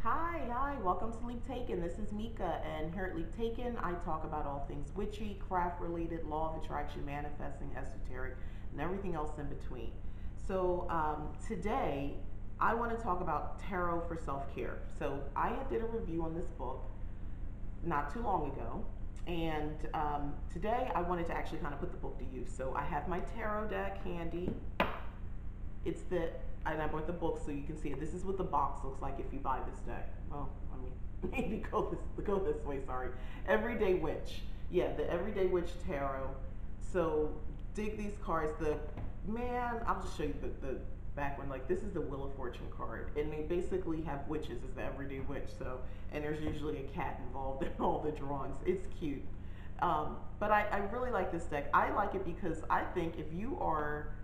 Hi, welcome to Leap Taken. This is Mika, and here at Leap Taken, I talk about all things witchy, craft related, law of attraction, manifesting, esoteric, and everything else in between. Today, I want to talk about tarot for self care. So, I did a review on this book not too long ago, and today I wanted to actually kind of put the book to use. So, I have my tarot deck handy. It's the and I bought the book so you can see it. This is what the box looks like if you buy this deck. Well, I mean, maybe go this way. Sorry, Everyday Witch. Yeah, the Everyday Witch Tarot. So dig these cards. I'll just show you the back one. Like, this is the Wheel of Fortune card, and they basically have witches as the Everyday Witch. So, and there's usually a cat involved in all the drawings. It's cute. But I really like this deck. I like it because I think if you are,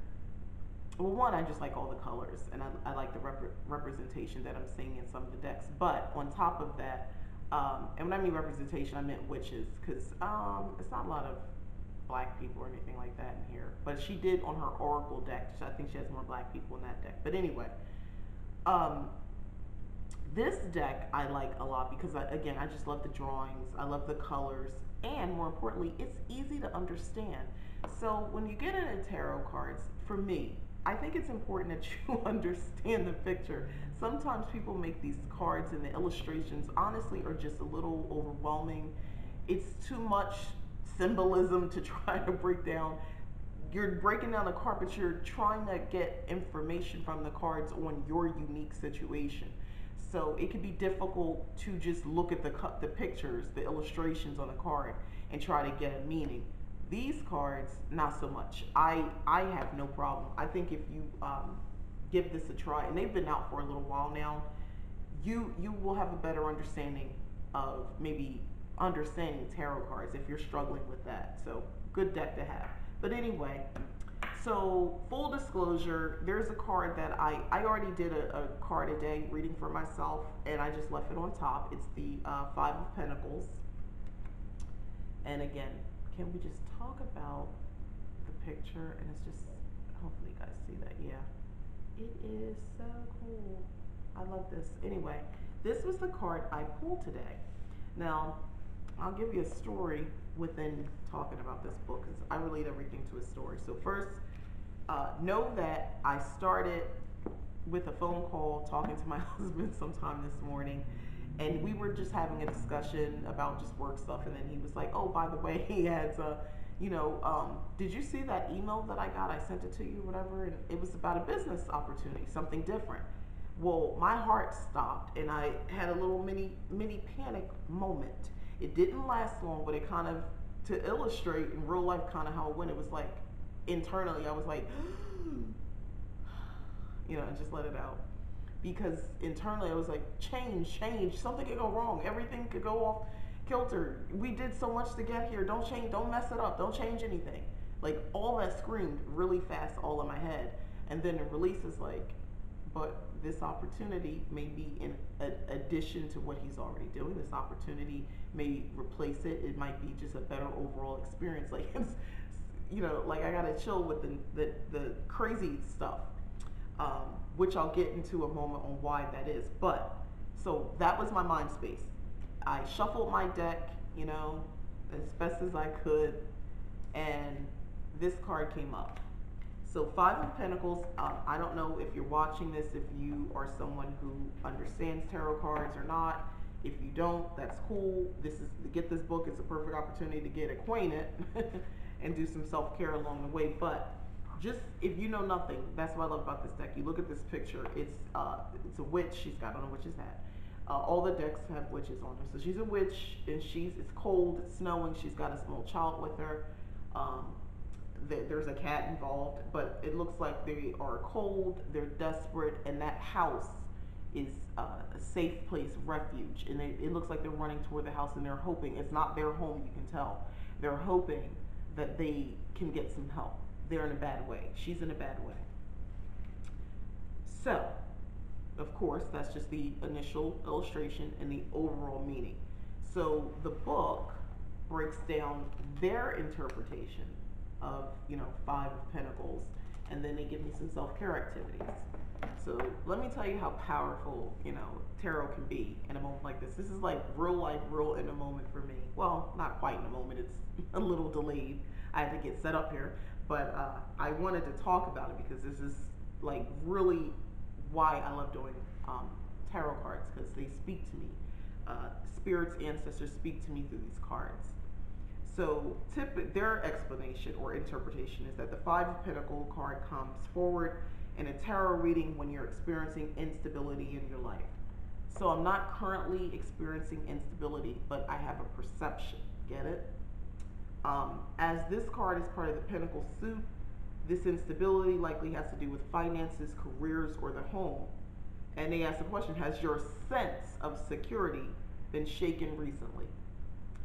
well, one, I just like all the colors, and I like the representation that I'm seeing in some of the decks. But on top of that, and when I mean representation, I meant witches, because it's not a lot of black people or anything like that in here. But she did on her Oracle deck. I think she has more black people in that deck. But anyway, this deck I like a lot because, again, I just love the drawings. I love the colors. And more importantly, it's easy to understand. So when you get into tarot cards, for me, I think it's important that you understand the picture. Sometimes people make these cards and the illustrations honestly are just a little overwhelming. It's too much symbolism to try to break down. You're breaking down the card, but you're trying to get information from the cards on your unique situation. So it can be difficult to just look at the pictures, the illustrations on a card, and try to get a meaning. These cards, not so much. I have no problem. I think if you give this a try, and they've been out for a little while now, you will have a better understanding of maybe understanding tarot cards if you're struggling with that. So good deck to have. But anyway, so full disclosure, there's a card that I already did a card a day reading for myself, and I just left it on top. It's the Five of Pentacles. And again, can we just talk about the picture? And it's just, hopefully you guys see that. Yeah, it is so cool. I love this. Anyway, this was the card I pulled today. Now, I'll give you a story within talking about this book, because I relate everything to a story. So first, know that I started with a phone call talking to my husband sometime this morning, and we were just having a discussion about just work stuff, and then he was like, oh, by the way, he had did you see that email that I got? I sent it to you, whatever, and it was about a business opportunity, something different. Well, my heart stopped, and I had a little mini panic moment. It didn't last long, but it kind of, to illustrate in real life kind of how it went, it was like, internally, I was like, and just let it out. Because internally I was like, change, something could go wrong, everything could go off kilter. We did so much to get here, don't change, don't mess it up, don't change anything. Like, all that screamed really fast all in my head. And then the release is like, but this opportunity may be in addition to what he's already doing. This opportunity may replace it. It might be just a better overall experience. Like, it's, like, I gotta chill with the crazy stuff, which I'll get into a moment on why that is. But, so that was my mind space. I shuffled my deck, as best as I could, and this card came up. So Five of Pentacles, I don't know if you're watching this, if you are someone who understands tarot cards or not. If you don't, that's cool. Get this book. It's a perfect opportunity to get acquainted and do some self-care along the way. But just, if you know nothing, that's what I love about this deck. You look at this picture, it's a witch. She's got on a witch's hat. All the decks have witches on them. So she's a witch, and it's cold, it's snowing, she's got a small child with her. There's a cat involved, but it looks like they are cold, they're desperate, and that house is a safe place, refuge. And it looks like they're running toward the house, and they're hoping, it's not their home, you can tell. They're hoping that they can get some help. They're in a bad way. She's in a bad way. So, of course, that's just the initial illustration and the overall meaning. So the book breaks down their interpretation of, Five of Pentacles, and then they give me some self-care activities. So let me tell you how powerful, tarot can be in a moment like this. This is like real life, real in a moment for me. Well, not quite in a moment. It's a little delayed. I had to get set up here, but I wanted to talk about it because this is like really why I love doing um, tarot cards, because they speak to me. Spirits, ancestors speak to me through these cards. So their explanation or interpretation is that the Five of Pentacles card comes forward in a tarot reading when you're experiencing instability in your life. So I'm not currently experiencing instability, but I have a perception. Get it? As this card is part of the Pentacle suit, this instability likely has to do with finances, careers, or the home. And they ask the question, has your sense of security been shaken recently?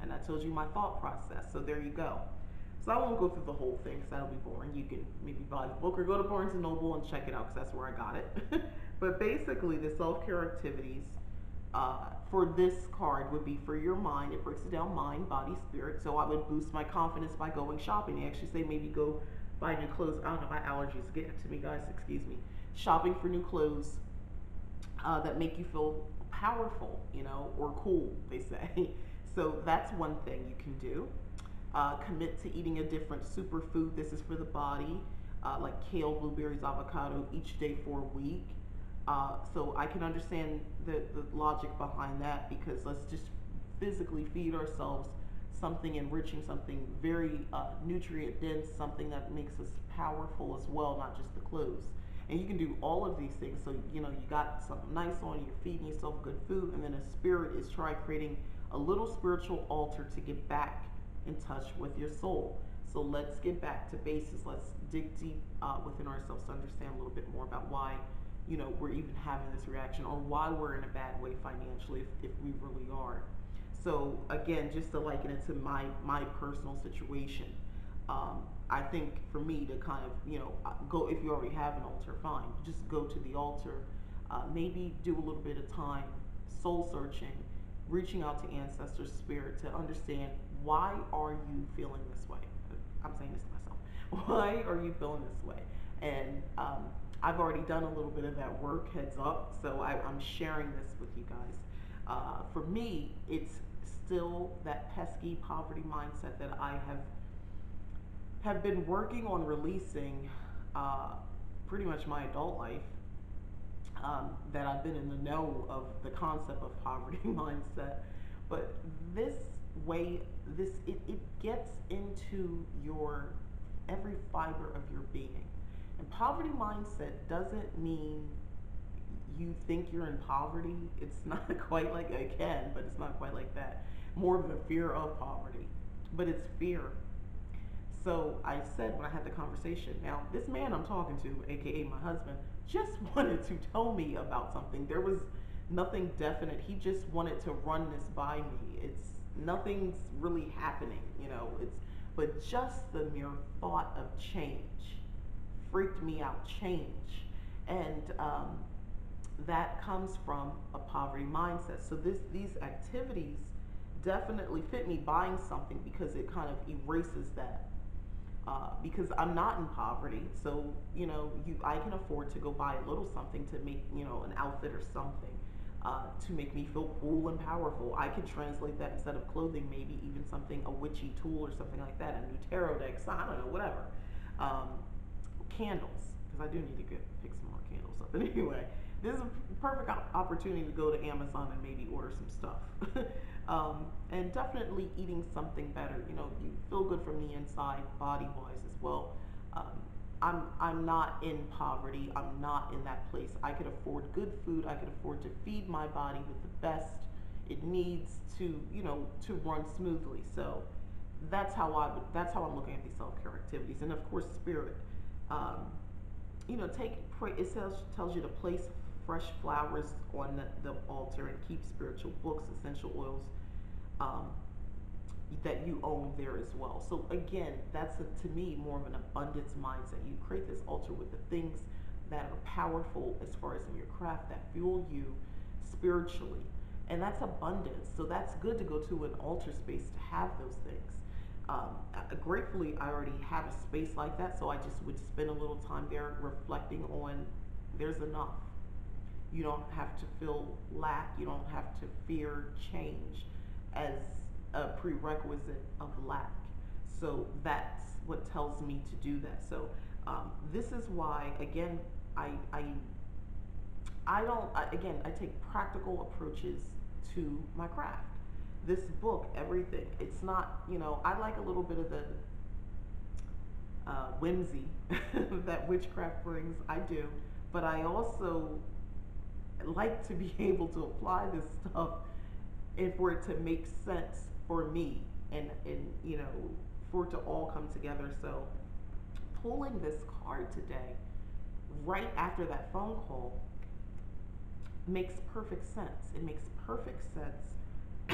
And I told you my thought process, so there you go. So I won't go through the whole thing because that'll be boring. You can maybe buy the book or go to Barnes and Noble and check it out because that's where I got it. But basically, the self-care activities for this card would be for your mind. It breaks it down: mind, body, spirit. So I would boost my confidence by going shopping. They actually say maybe go buy new clothes. I don't know, my allergies get to me, guys. Excuse me. Shopping for new clothes that make you feel powerful, or cool, they say. So that's one thing you can do. Commit to eating a different superfood. This is for the body, like kale, blueberries, avocado each day for a week. So I can understand the logic behind that, because let's just physically feed ourselves something enriching, something very nutrient dense, something that makes us powerful as well, not just the clothes. And you can do all of these things. So, you got something nice on, you're feeding yourself good food, and then a spirit is try creating a little spiritual altar to get back in touch with your soul. So let's get back to basis. Let's dig deep within ourselves to understand a little bit more about why, we're even having this reaction, or why we're in a bad way financially, if we really are. So again, just to liken it to my personal situation, I think for me to kind of, go, if you already have an altar, fine, just go to the altar. Maybe do a little bit of time soul searching, reaching out to ancestors, spirit, to understand, why are you feeling this way? I'm saying this to myself. Why are you feeling this way? And I've already done a little bit of that work, heads up, so I'm sharing this with you guys. For me, it's still that pesky poverty mindset that I have been working on releasing pretty much my adult life. That I've been in the know of the concept of poverty mindset, but this way, it gets into your every fiber of your being. And poverty mindset doesn't mean you think you're in poverty. It's not quite like, it can, but it's not quite like that. More of the fear of poverty, but it's fear. So I said when I had the conversation, now this man I'm talking to, aka my husband, just wanted to tell me about something. There was nothing definite. He just wanted to run this by me. It's nothing's really happening, but just the mere thought of change freaked me out. Change, and that comes from a poverty mindset. So these activities definitely fit me buying something, because it kind of erases that. Because I'm not in poverty, so I can afford to go buy a little something to make an outfit or something to make me feel cool and powerful. I can translate that, instead of clothing, maybe even something, a witchy tool or something like that, a new tarot deck, so I don't know, whatever. Candles, because I do need to pick some more candles up. But anyway, this is a perfect opportunity to go to Amazon and maybe order some stuff. And definitely eating something better. You feel good from the inside, body-wise as well. I'm not in poverty. I'm not in that place. I could afford good food. I could afford to feed my body with the best it needs to, to run smoothly. So that's how I'm looking at these self-care activities. And of course, spirit. It tells you to place fresh flowers on the altar, and keep spiritual books, essential oils that you own there as well. So again, that's to me more of an abundance mindset. You create this altar with the things that are powerful as far as in your craft, that fuel you spiritually, and that's abundance. So that's good to go to an altar space to have those things. Gratefully, I already have a space like that, so I just would spend a little time there reflecting on There's enough. You don't have to feel lack. You don't have to fear change as a prerequisite of lack. So that's what tells me to do that. So this is why, again, I, I, I don't, again, I take practical approaches to my craft. This book, everything, it's not, I like a little bit of the whimsy that witchcraft brings. I do. But I also like to be able to apply this stuff and for it to make sense for me and for it to all come together. So pulling this card today right after that phone call makes perfect sense. It makes perfect sense,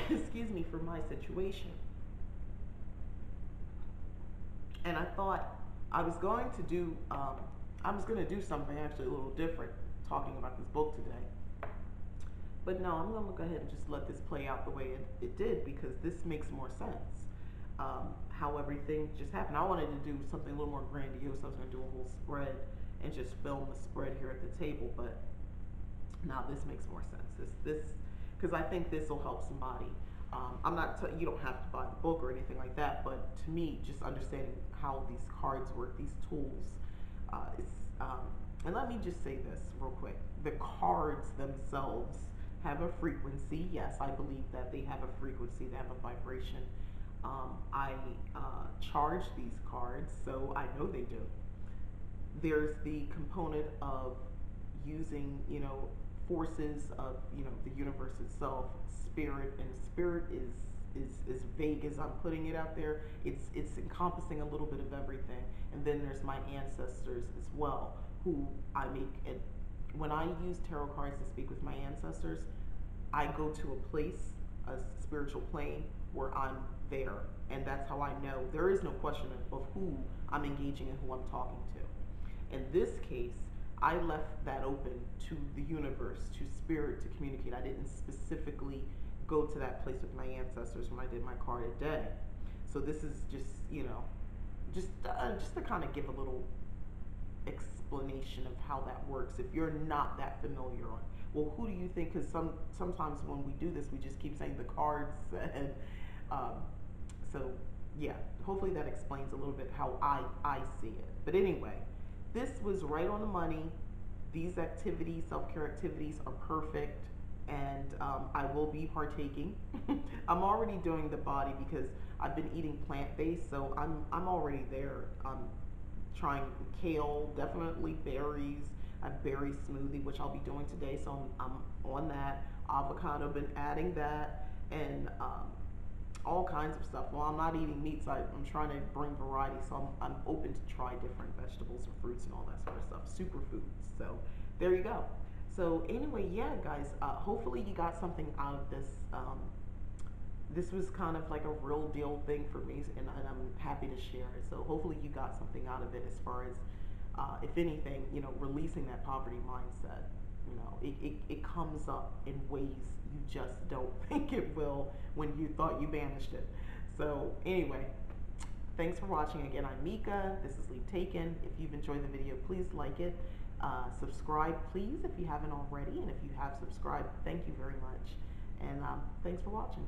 excuse me, for my situation. And I thought I was going to do something actually a little different talking about this book today. But no, I'm going to go ahead and just let this play out the way it did, because this makes more sense. How everything just happened. I wanted to do something a little more grandiose. I was going to do a whole spread and just film the spread here at the table, but now this makes more sense. This because I think this will help somebody. I'm not you don't have to buy the book or anything like that, but to me, just understanding how these cards work, these tools, it's and let me just say this real quick: the cards themselves have a frequency. Yes, I believe that they have a frequency. They have a vibration. I charge these cards, so I know they do. There's the component of using, forces of, the universe itself, spirit, and spirit is vague as I'm putting it out there. It's encompassing a little bit of everything. And then there's my ancestors as well, who I make it. When I use tarot cards to speak with my ancestors, I go to a place, a spiritual plane, where I'm there. And that's how I know. There is no question of who I'm engaging and who I'm talking to. In this case, I left that open to the universe, to spirit, to communicate. I didn't specifically go to that place with my ancestors when I did my card a day. So this is just, just to kind of give a little explanation of how that works. If you're not that familiar on, well, who do you think? Because sometimes when we do this, we just keep saying the cards, and so yeah. Hopefully that explains a little bit how I see it. But anyway, this was right on the money. These activities, self-care activities, are perfect, and I will be partaking. I'm already doing the body because I've been eating plant-based, so I'm already there. I'm trying kale, definitely berries. A berry smoothie, which I'll be doing today, so I'm on that. Avocado, been adding that, and all kinds of stuff. Well, I'm not eating meat, so I'm trying to bring variety, so I'm open to try different vegetables and fruits and all that sort of stuff, superfoods. So there you go. So anyway, yeah, guys, hopefully you got something out of this. This was kind of like a real deal thing for me, and I'm happy to share it. So hopefully you got something out of it as far as, if anything, releasing that poverty mindset. It comes up in ways you just don't think it will when you thought you banished it. So anyway, thanks for watching. Again, I'm Mika. This is Leap Taken. If you've enjoyed the video, please like it. Subscribe, please, if you haven't already. And if you have subscribed, thank you very much. And thanks for watching.